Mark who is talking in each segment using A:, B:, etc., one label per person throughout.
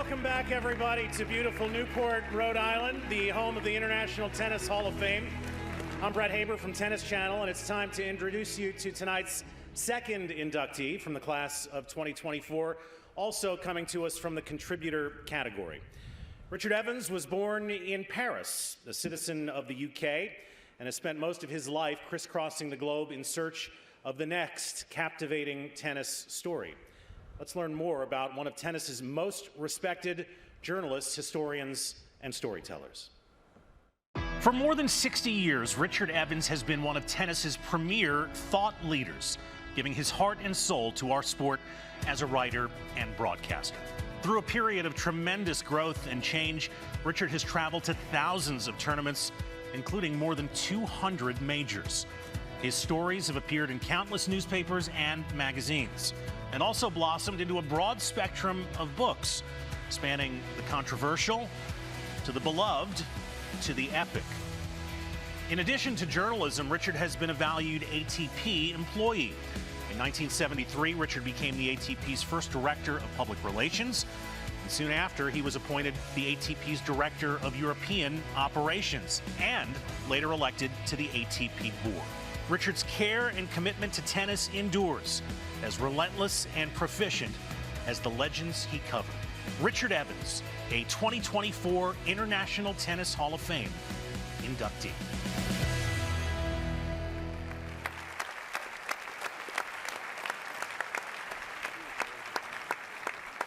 A: Welcome back, everybody, to beautiful Newport, Rhode Island, the home of the International Tennis Hall of Fame. I'm Brett Haber from Tennis Channel, and it's time to introduce you to tonight's second inductee from the class of 2024, also coming to us from the contributor category. Richard Evans was born in Paris, a citizen of the UK, and has spent most of his life crisscrossing the globe in search of the next captivating tennis story. Let's learn more about one of tennis's most respected journalists, historians, and storytellers.
B: For more than 60 years, Richard Evans has been one of tennis's premier thought leaders, giving his heart and soul to our sport as a writer and broadcaster. Through a period of tremendous growth and change, Richard has traveled to thousands of tournaments, including more than 200 majors. His stories have appeared in countless newspapers and magazines, and also blossomed into a broad spectrum of books, spanning the controversial, to the beloved, to the epic. In addition to journalism, Richard has been a valued ATP employee. In 1973, Richard became the ATP's first director of public relations, and soon after, he was appointed the ATP's director of European operations, and later elected to the ATP board. Richard's care and commitment to tennis endures, as relentless and proficient as the legends he covered. Richard Evans, a 2024 International Tennis Hall of Fame inductee.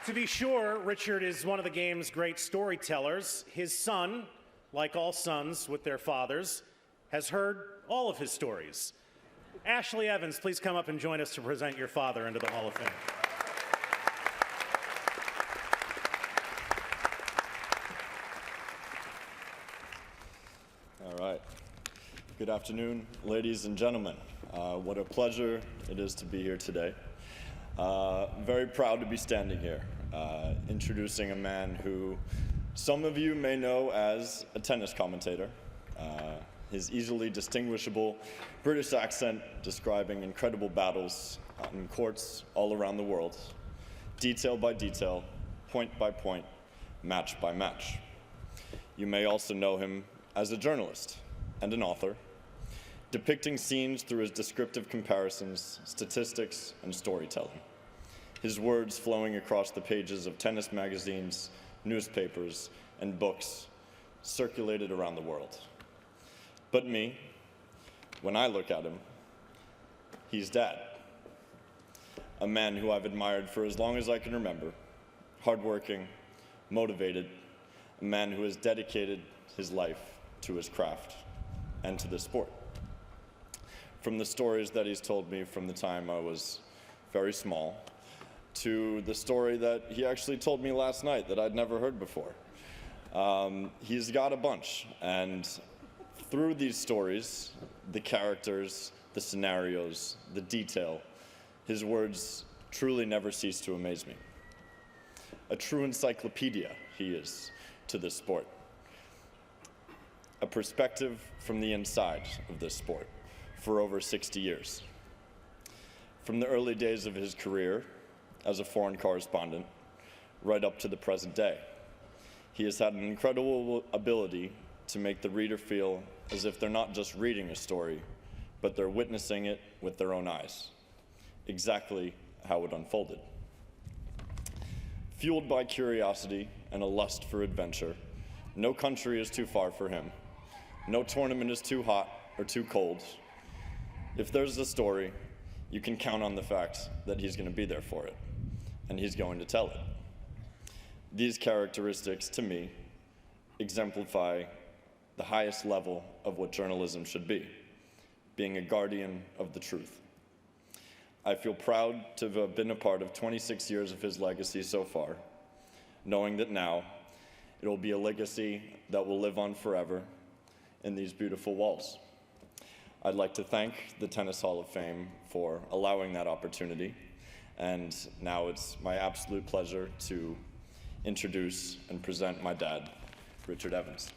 A: To be sure, Richard is one of the game's great storytellers. His son, like all sons with their fathers, has heard all of his stories. Ashley Evans, please come up and join us to present your father into the Hall of Fame.
C: All right. Good afternoon, ladies and gentlemen. What a pleasure it is to be here today. Very proud to be standing here, introducing a man who some of you may know as a tennis commentator. His easily distinguishable British accent describing incredible battles in courts all around the world, detail by detail, point by point, match by match. You may also know him as a journalist and an author, depicting scenes through his descriptive comparisons, statistics, and storytelling. His words flowing across the pages of tennis magazines, newspapers, and books circulated around the world. But me, when I look at him, he's Dad. A man who I've admired for as long as I can remember, hardworking, motivated, a man who has dedicated his life to his craft and to the sport. From the stories that he's told me from the time I was very small, to the story that he actually told me last night that I'd never heard before. He's got a bunch, and through these stories, the characters, the scenarios, the detail, his words truly never cease to amaze me. A true encyclopedia he is to this sport. A perspective from the inside of this sport for over 60 years. From the early days of his career as a foreign correspondent, right up to the present day, he has had an incredible ability to make the reader feel as if they're not just reading a story, but they're witnessing it with their own eyes, exactly how it unfolded. Fueled by curiosity and a lust for adventure, no country is too far for him. No tournament is too hot or too cold. If there's a story, you can count on the fact that he's going to be there for it, and he's going to tell it. These characteristics, to me, exemplify the highest level of what journalism should be, being a guardian of the truth. I feel proud to have been a part of 26 years of his legacy so far, knowing that now it will be a legacy that will live on forever in these beautiful walls. I'd like to thank the Tennis Hall of Fame for allowing that opportunity, and now it's my absolute pleasure to introduce and present my dad, Richard Evans.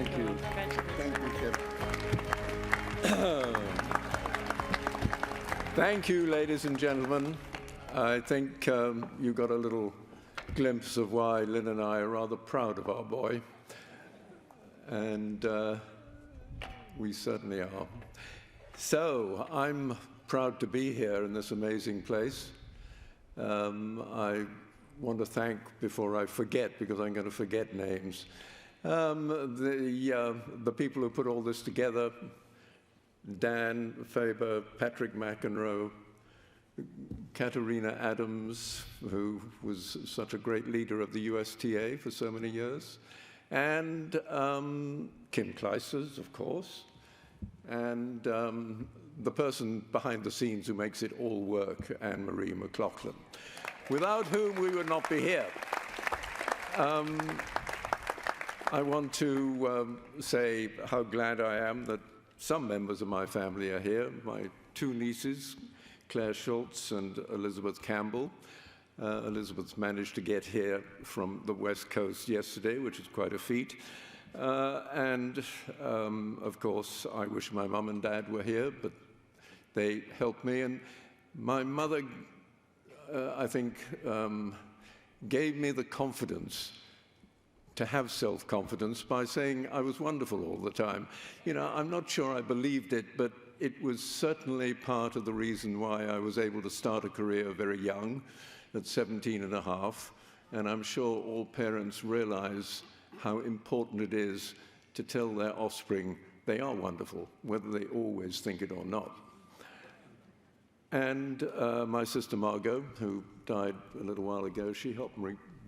D: Thank you.
E: Congratulations.
D: Thank you, Kip. Thank you, ladies and gentlemen. I think you got a little glimpse of why Lynn and I are rather proud of our boy. And we certainly are. So I'm proud to be here in this amazing place. I want to thank, before I forget, because I'm going to forget names, the people who put all this together: Dan Faber, Patrick McEnroe, Katerina Adams, who was such a great leader of the USTA for so many years, and Kim Kleisters, of course, and the person behind the scenes who makes it all work, Anne-Marie McLaughlin, without whom we would not be here. I want to say how glad I am that some members of my family are here. My two nieces, Claire Schultz and Elizabeth Campbell. Elizabeth's managed to get here from the West Coast yesterday, which is quite a feat. Of course, I wish my mum and dad were here, but they helped me. And my mother, I think, gave me the confidence to have self-confidence by saying I was wonderful all the time. You know, I'm not sure I believed it, but it was certainly part of the reason why I was able to start a career very young, at 17 and a half. And I'm sure all parents realize how important it is to tell their offspring they are wonderful, whether they always think it or not. And my sister Margot, who died a little while ago, she helped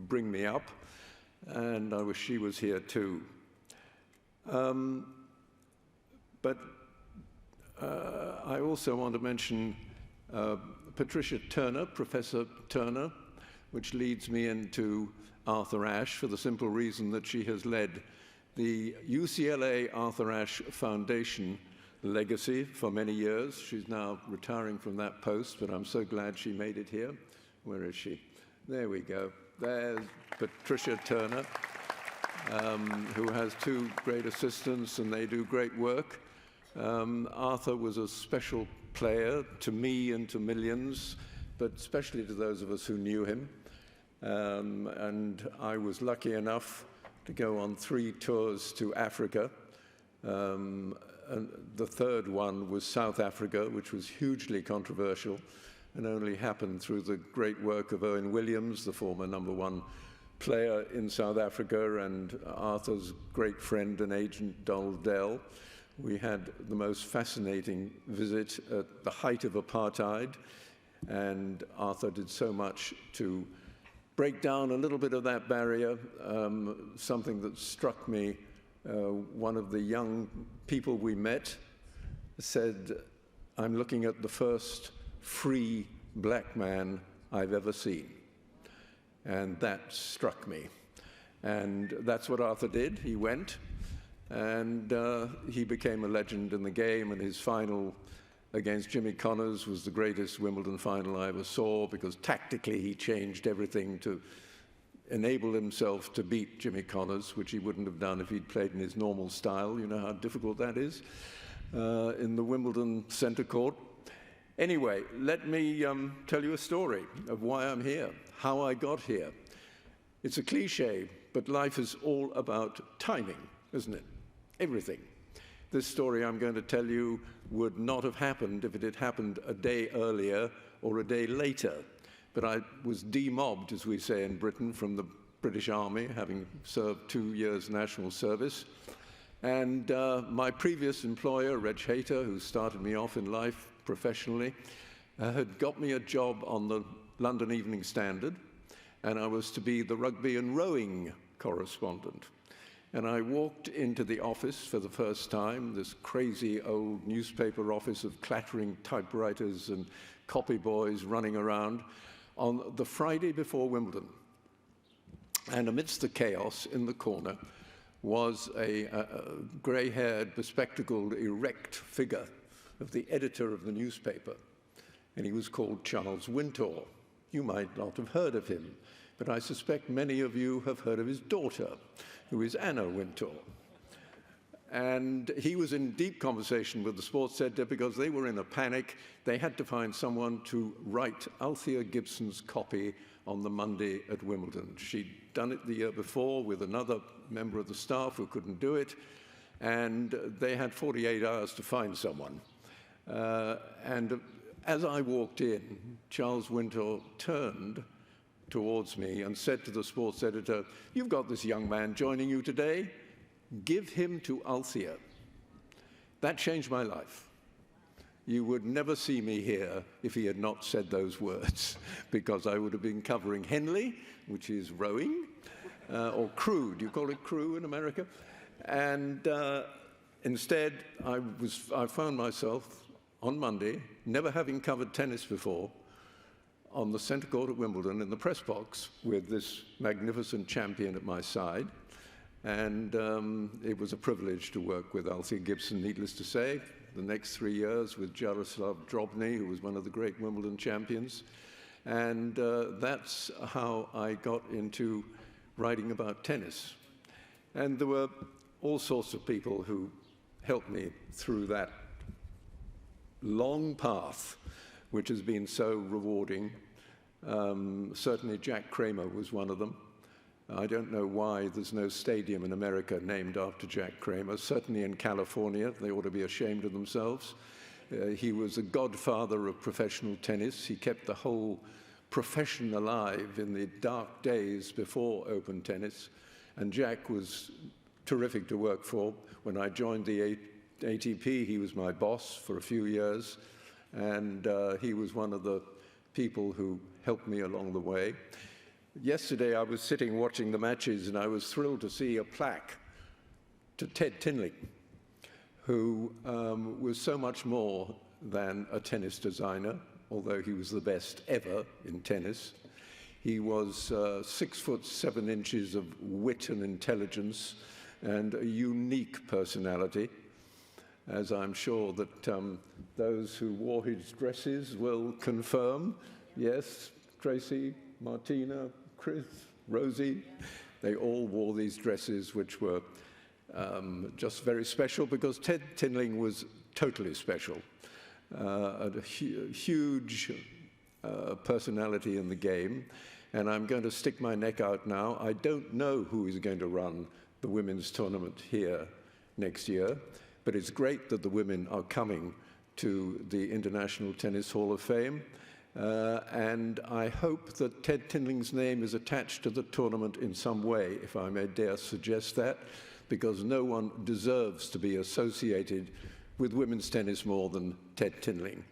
D: bring me up, and I wish she was here too. But I also want to mention Patricia Turner, Professor Turner, which leads me into Arthur Ashe for the simple reason that she has led the UCLA Arthur Ashe Foundation legacy for many years. She's now retiring from that post, but I'm so glad she made it here. Where is she? There we go. There's Patricia Turner, who has two great assistants, and they do great work. Arthur was a special player to me and to millions, but especially to those of us who knew him. And I was lucky enough to go on 3 tours to Africa. And the third one was South Africa, which was hugely controversial and only happened through the great work of Owen Williams, the former #1 player in South Africa, and Arthur's great friend and agent, Donald Dell. We had the most fascinating visit at the height of apartheid, and Arthur did so much to break down a little bit of that barrier. Something that struck me, one of the young people we met said, "I'm looking at the first free black man I've ever seen." And that struck me. And that's what Arthur did. He went, and he became a legend in the game, and his final against Jimmy Connors was the greatest Wimbledon final I ever saw, because tactically he changed everything to enable himself to beat Jimmy Connors, which he wouldn't have done if he'd played in his normal style. You know how difficult that is in the Wimbledon center court. Anyway, let me tell you a story of why I'm here, how I got here. It's a cliche, but life is all about timing, isn't it? Everything. This story I'm going to tell you would not have happened if it had happened a day earlier or a day later. But I was demobbed, as we say in Britain, from the British Army, having served 2 years national service. And my previous employer, Reg Hayter, who started me off in life professionally, had got me a job on the London Evening Standard, and I was to be the rugby and rowing correspondent. And I walked into the office for the first time, this crazy old newspaper office of clattering typewriters and copy boys running around, on the Friday before Wimbledon. And amidst the chaos in the corner was a grey-haired, bespectacled, erect figure of the editor of the newspaper. And he was called Charles Wintour. You might not have heard of him, but I suspect many of you have heard of his daughter, who is Anna Wintour. And he was in deep conversation with the sports editor because they were in a panic. They had to find someone to write Althea Gibson's copy on the Monday at Wimbledon. She'd done it the year before with another member of the staff who couldn't do it, and they had 48 hours to find someone. And as I walked in, Charles Winter turned towards me and said to the sports editor, "You've got this young man joining you today. Give him to Althea." That changed my life. You would never see me here if he had not said those words, because I would have been covering Henley, which is rowing, or crew. Do you call it crew in America? And instead, I found myself on Monday, never having covered tennis before, on the centre court at Wimbledon in the press box with this magnificent champion at my side. And it was a privilege to work with Althea Gibson, needless to say. The next 3 years with Jaroslav Drobny, who was one of the great Wimbledon champions. And that's how I got into writing about tennis. And there were all sorts of people who helped me through that long path, which has been so rewarding. Certainly Jack Kramer was one of them. I don't know why there's no stadium in America named after Jack Kramer. Certainly in California, they ought to be ashamed of themselves. He was a godfather of professional tennis. He kept the whole profession alive in the dark days before open tennis. And Jack was terrific to work for. When I joined the ATP, he was my boss for a few years. And he was one of the people who helped me along the way. Yesterday, I was sitting watching the matches, and I was thrilled to see a plaque to Ted Tinling, who was so much more than a tennis designer, although he was the best ever in tennis. He was 6'7" of wit and intelligence and a unique personality, as I'm sure that those who wore his dresses will confirm. Yes, Tracy, Martina, Chris, Rosie, they all wore these dresses, which were just very special, because Ted Tinling was totally special. A huge personality in the game, and I'm going to stick my neck out now. I don't know who is going to run the women's tournament here next year, but it's great that the women are coming to the International Tennis Hall of Fame. And I hope that Ted Tinling's name is attached to the tournament in some way, if I may dare suggest that, because no one deserves to be associated with women's tennis more than Ted Tinling.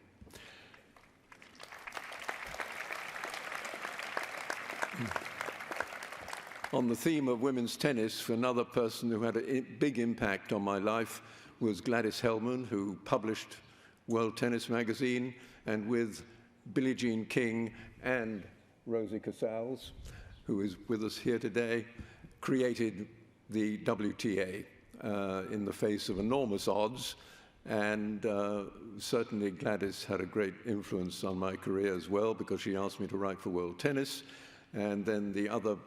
D: On the theme of women's tennis, another person who had a big impact on my life was Gladys Hellman, who published World Tennis Magazine, and with Billie Jean King and Rosie Casals, who is with us here today, created the WTA in the face of enormous odds. And certainly Gladys had a great influence on my career as well, because she asked me to write for World Tennis. And then the other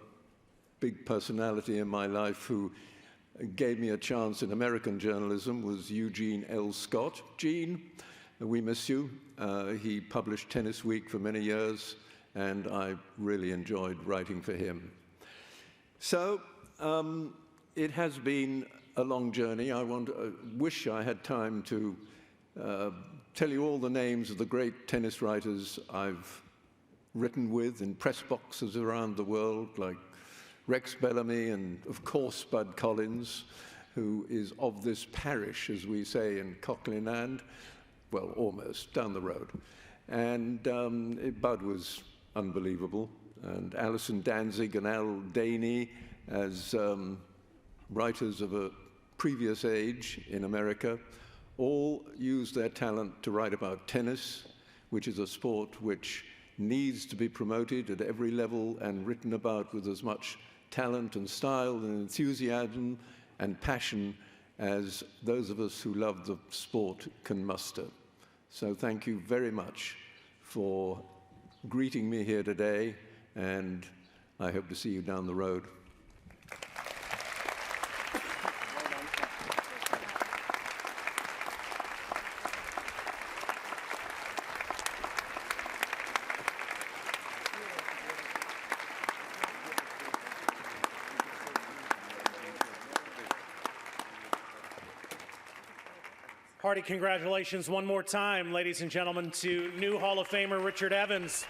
D: big personality in my life who gave me a chance in American journalism was Eugene L. Scott. Gene, we miss you. He published Tennis Week for many years, and I really enjoyed writing for him. So it has been a long journey. I wish I had time to tell you all the names of the great tennis writers I've written with in press boxes around the world, like Rex Bellamy and, of course, Bud Collins, who is of this parish, as we say in Cockney Land. Well, almost, down the road. And Bud was unbelievable. And Alison Danzig and Al Daney, as writers of a previous age in America, all used their talent to write about tennis, which is a sport which needs to be promoted at every level and written about with as much talent and style and enthusiasm and passion as those of us who love the sport can muster. So thank you very much for greeting me here today, and I hope to see you down the road.
A: Hearty congratulations one more time, ladies and gentlemen, to new Hall of Famer Richard Evans.